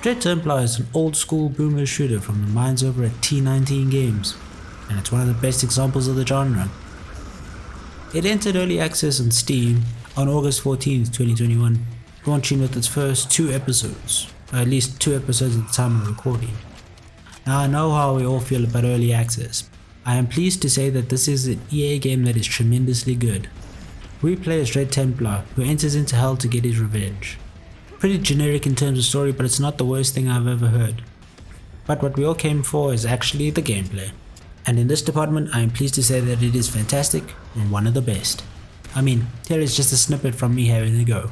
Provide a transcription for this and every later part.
Dread Templar is an old school boomer shooter from the minds over at T19 Games, and it's one of the best examples of the genre. It entered early access on Steam on August 14th, 2021, launching with its first 2 episodes, or at least 2 episodes at the time of recording. Now I know how we all feel about early access. I am pleased to say that this is an EA game that is tremendously good. We play as Dread Templar, who enters into hell to get his revenge. Pretty generic in terms of story, but it's not the worst thing I've ever heard. But what we all came for is actually the gameplay. And in this department, I am pleased to say that it is fantastic and one of the best. I mean, here is just a snippet from me having a go.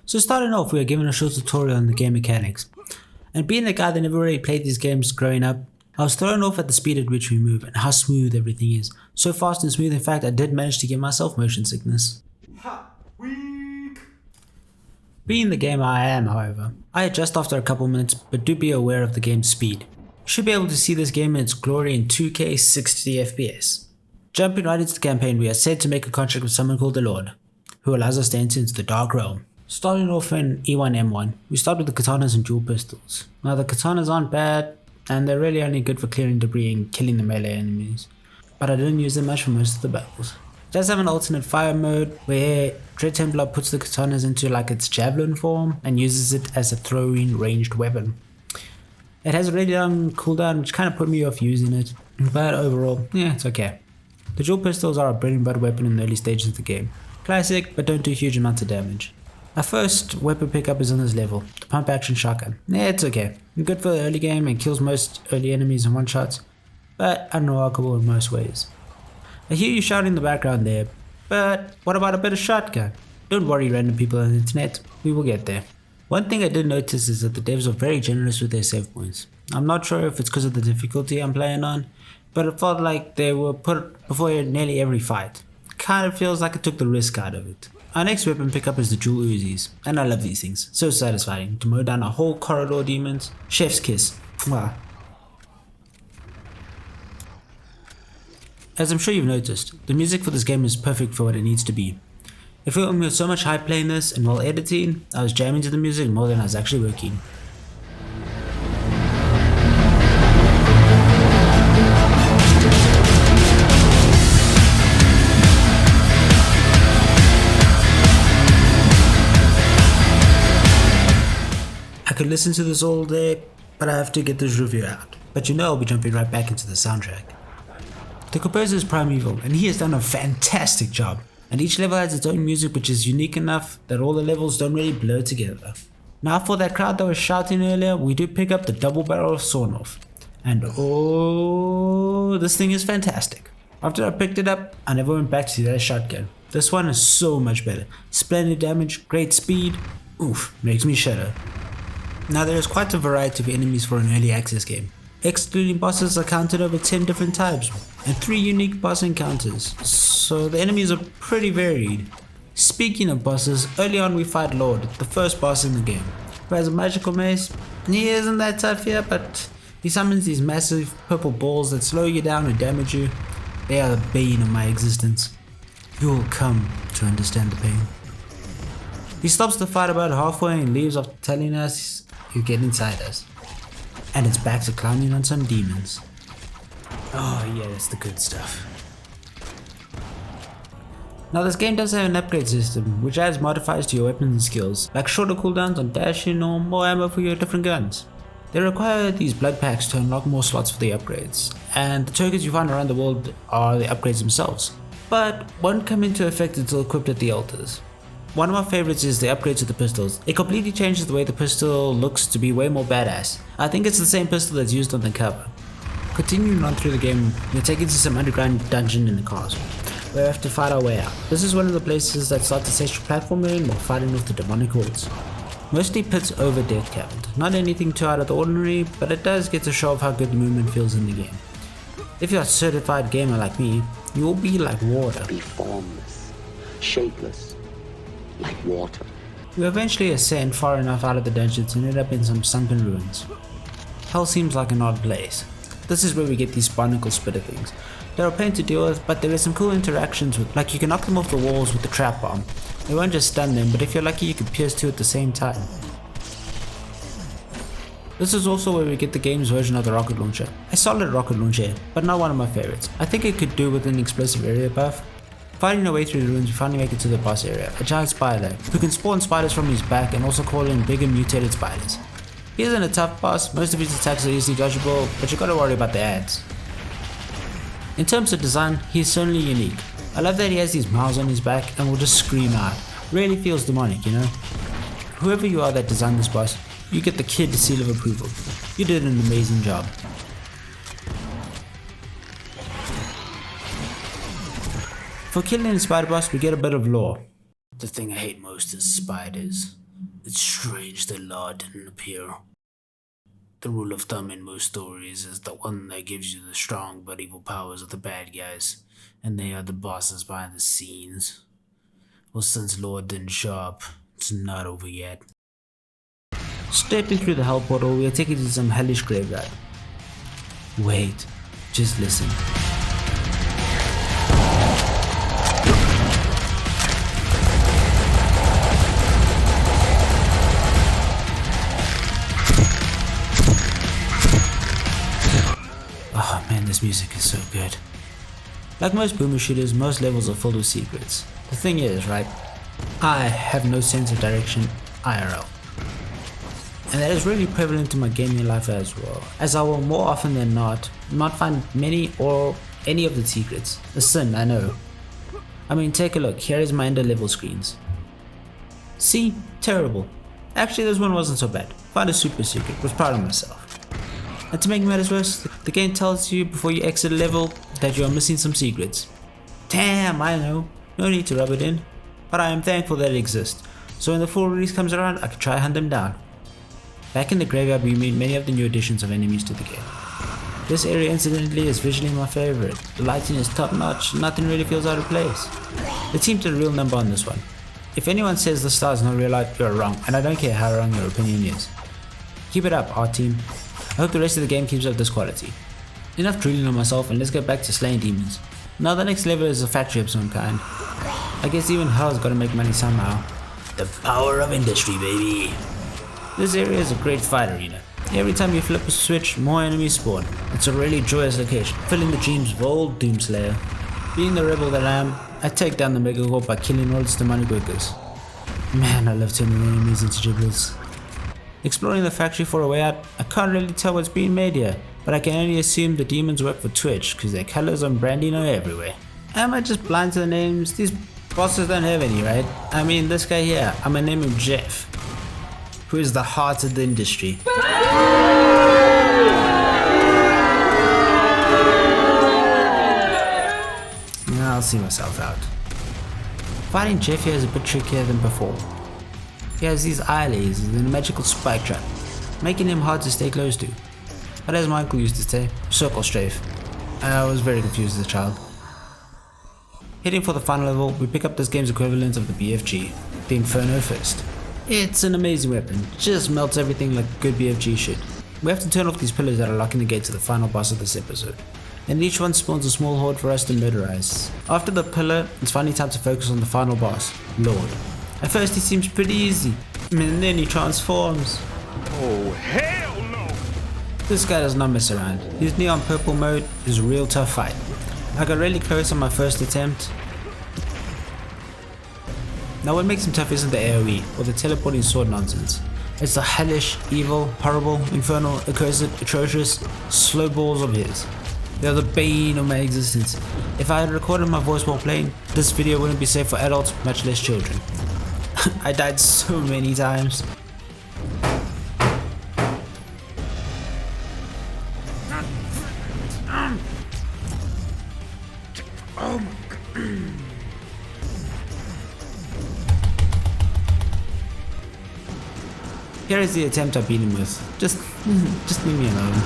So starting off, we are given a short tutorial on the game mechanics. And being the guy that never really played these games growing up, I was thrown off at the speed at which we move and how smooth everything is. So fast and smooth, in fact, I did manage to give myself motion sickness. Weak. Being the gamer I am, however, I adjust after a couple minutes, but do be aware of the game's speed. You should be able to see this game in its glory in 2K 60 FPS. Jumping right into the campaign, we are set to make a contract with someone called the Lord, who allows us to enter into the Dark Realm. Starting off in E1M1, we start with the katanas and dual pistols. Now the katanas aren't bad, and they're really only good for clearing debris and killing the melee enemies, but I didn't use them much for most of the battles. It does have an alternate fire mode, where Dread Templar puts the katanas into like its javelin form and uses it as a throwing ranged weapon. It has a really long cooldown, which kind of put me off using it, but overall, yeah, it's okay. The dual pistols are a bread and butter weapon in the early stages of the game. Classic, but don't do huge amounts of damage. Our first weapon pickup is on this level, the pump action shotgun. Yeah, it's okay. Good for the early game and kills most early enemies in one shot, but unremarkable in most ways. I hear you shouting in the background there, but what about a better shotgun? Don't worry, random people on the internet, we will get there. One thing I did notice is that the devs are very generous with their save points. I'm not sure if it's because of the difficulty I'm playing on, but it felt like they were put before nearly every fight. Kind of feels like it took the risk out of it. Our next weapon pickup is the dual Uzis, and I love these things. So satisfying to mow down a whole corridor demons. Chef's kiss. Mwah. As I'm sure you've noticed, the music for this game is perfect for what it needs to be. It filled me with so much hype playing this, and while editing, I was jamming to the music more than I was actually working. I could listen to this all day, but I have to get this review out. But you know I'll be jumping right back into the soundtrack. The composer is Primeval, and he has done a fantastic job. And each level has its own music which is unique enough that all the levels don't really blur together. Now for that crowd that was shouting earlier, we do pick up the double barrel of sawn-off. And oh, this thing is fantastic. After I picked it up, I never went back to that shotgun. This one is so much better. Splendid damage, great speed, oof, makes me shudder. Now there is quite a variety of enemies for an early access game. Excluding bosses are counted over 10 different types and 3 unique boss encounters, so the enemies are pretty varied. Speaking of bosses, early on we fight Lord, the first boss in the game, who has a magical mace. He isn't that tough here, but he summons these massive purple balls that slow you down and damage you. They are the bane of my existence. You will come to understand the pain. He stops the fight about halfway and leaves after telling us you get inside us. And it's back to climbing on some demons. Oh yeah, that's the good stuff. Now this game does have an upgrade system, which adds modifiers to your weapons and skills, like shorter cooldowns on dashing or more ammo for your different guns. They require these blood packs to unlock more slots for the upgrades, and the tokens you find around the world are the upgrades themselves, but won't come into effect until equipped at the altars. One of my favorites is the upgrade to the pistols. It completely changes the way the pistol looks to be way more badass. I think it's the same pistol that's used on the cover. Continuing on through the game, you're taken to some underground dungeon in the castle, where we have to fight our way out. This is one of the places that start to sexual platforming while fighting with the demonic hordes. Mostly pits over death cabinet. Not anything too out of the ordinary, but it does get to show off how good the movement feels in the game. If you're a certified gamer like me, you will be like water. Be formless, shapeless, like water. We eventually ascend far enough out of the dungeon to end up in some sunken ruins. Hell seems like an odd place. This is where we get these barnacle spitter things. They're a pain to deal with, but there are some cool interactions with, like you can knock them off the walls with the trap bomb. It won't just stun them, but if you're lucky you can pierce two at the same time. This is also where we get the game's version of the rocket launcher. A solid rocket launcher, but not one of my favorites. I think it could do with an explosive area buff. Fighting our way through the ruins, we finally make it to the boss area, a giant spider, who can spawn spiders from his back and also call in bigger mutated spiders. He isn't a tough boss, most of his attacks are easily dodgeable, but you gotta worry about the ads. In terms of design, he's certainly unique. I love that he has these mouths on his back and will just scream out. Really feels demonic, you know? Whoever you are that designed this boss, you get the kid seal of approval. You did an amazing job. For killing the spider boss, we get a bit of lore. The thing I hate most is spiders. It's strange the law didn't appear. The rule of thumb in most stories is the one that gives you the strong but evil powers of the bad guys, and they are the bosses behind the scenes. Well, since law didn't show up, it's not over yet. Stepping through the hell portal, we are taken to some hellish graveyard. Wait, just listen. Oh man, this music is so good. Like most boomer shooters, most levels are filled with secrets. The thing is, right, I have no sense of direction IRL. And that is really prevalent in my gaming life as well, as I will more often than not find many or any of the secrets. A sin, I know. I mean, take a look, here is my ender level screens. See? Terrible. Actually, this one wasn't so bad. Found a super secret, was proud of myself. And to make matters worse, the game tells you before you exit a level that you are missing some secrets. Damn, I know, no need to rub it in. But I am thankful that it exists, so when the full release comes around, I can try hunt them down. Back in the graveyard, we meet many of the new additions of enemies to the game. This area incidentally is visually my favorite. The lighting is top notch, nothing really feels out of place. The team did a real number on this one. If anyone says the star is not real light, you're wrong, and I don't care how wrong your opinion is. Keep it up, our team. I hope the rest of the game keeps up this quality. Enough drooling on myself and let's get back to slaying demons. Now the next level is a factory of some kind. I guess even hell's gotta make money somehow. The power of industry, baby. This area is a great fight arena. Every time you flip a switch, more enemies spawn. It's a really joyous location, filling the dreams of old Doomslayer. Being the rebel that I am, I take down the Megahorde by killing all its demonic workers. Man, I love turning enemies into giblets. Exploring the factory for a way out, I can't really tell what's being made here, but I can only assume the demons work for Twitch because their colors and branding are everywhere. Am I just blind to the names? These bosses don't have any, right? I mean, this guy here, I'm gonna name him Jeff, who is the heart of the industry. Now I'll see myself out. Fighting Jeff here is a bit trickier than before. He has these eye lasers and a magical spike trap, making him hard to stay close to. But as my uncle used to say, circle strafe. I was very confused as a child. Heading for the final level, we pick up this game's equivalent of the BFG, the Inferno Fist. It's an amazing weapon, just melts everything like a good BFG should. We have to turn off these pillars that are locking the gate to the final boss of this episode. And each one spawns a small horde for us to murderize. After the pillar, it's finally time to focus on the final boss, Lord. At first he seems pretty easy, and then he transforms. Oh, hell no! This guy does not mess around. His neon purple mode is a real tough fight. I got really close on my first attempt. Now what makes him tough isn't the AoE, or the teleporting sword nonsense. It's the hellish, evil, horrible, infernal, accursed, atrocious, slow balls of his. They're the bane of my existence. If I had recorded my voice while playing, this video wouldn't be safe for adults, much less children. I died so many times. Oh my God. Here is the attempt I beat him with. Just leave me alone.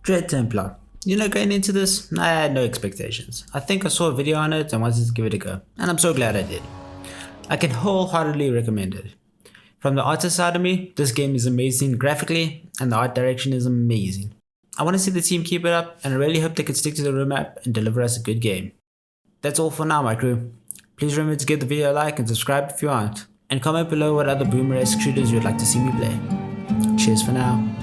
Dread Templar. You know, going into this, I had no expectations. I think I saw a video on it and wanted to give it a go, and I'm so glad I did. I can wholeheartedly recommend it. From the artist side of me, this game is amazing graphically, and the art direction is amazing. I want to see the team keep it up, and I really hope they can stick to the roadmap and deliver us a good game. That's all for now, my crew. Please remember to give the video a like and subscribe if you aren't, and comment below what other boomer-esque shooters you'd like to see me play. Cheers for now.